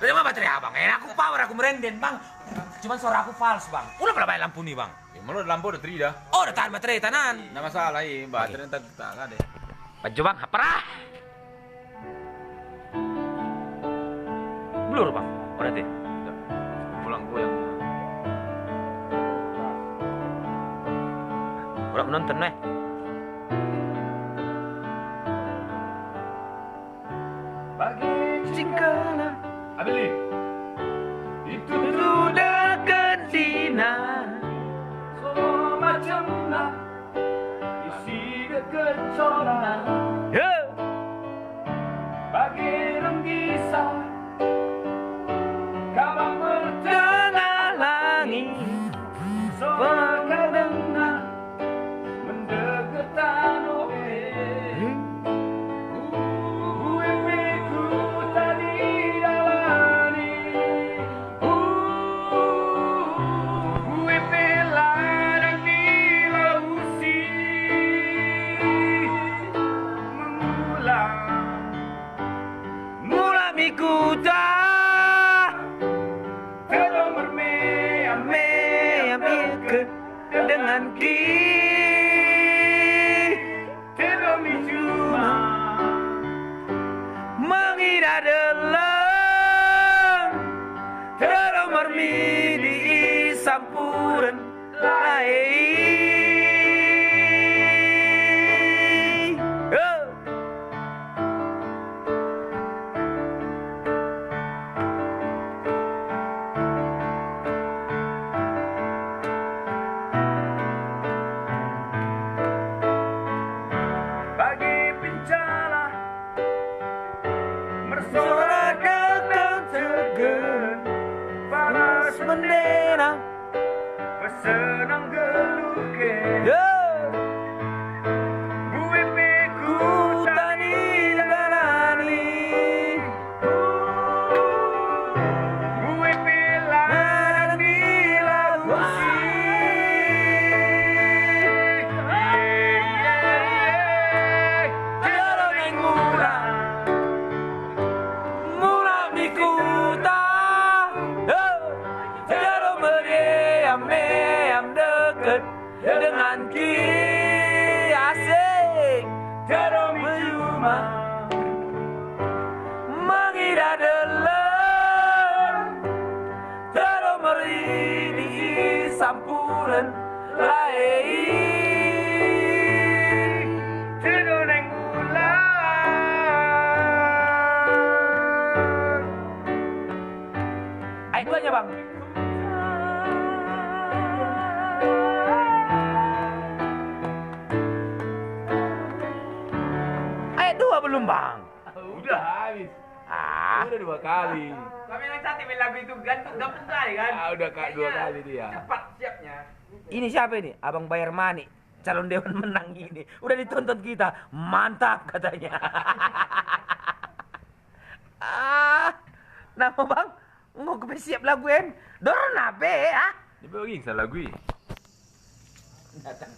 Dari mana baterai abang? Aku power, aku merenden bang. Cuman suara aku false bang. Udah berapa lampu nih bang? Ya, malu lampu udah 3 dah. Oh udah tahan baterai tanan. Nggak masalah ya, baterai ntar tak ada. Baju bang, parah. Blur bang, berarti. Pulang goyang. Udah menonton nih. Bagi Cingkana, Abili. Itu udah kentina. semua macam lah. Isi kekecona. Bagi renggisah. Kabar Tengah langit, Pengadengan mendeketan UMP-ku tadi jalani UMP ladang di lausi mula mikuta. Teromor Meambil dengan Teromi cuma mengira dalam teromor di sampuran lain. bagi pincala Suara datang tegar, panas bendera. bersenang geluke UMP-ku Ku tani jalani, UMP ladang di lausi Jalan mula, mula mikuta. Jalan meriam dekat dengan asik. Teromi cuma Mengira dalam teromor di sampuran lain. Tenoneng bulan Ayat duanya bang. Ayat 2 belum bang. Udah habis. Udah 2 kali. Kami yang cantik main lagu itu gantung gampang kali kan? Udah 2 kali dia. Cepat siapnya. Ini siapa ini? Abang Bayar Mani, calon dewan menang ini. Udah ditonton kita, mantap katanya. Nama bang, mau ke siap lagu en? Dorong apa ya? Dia pergi salah gue. Datang.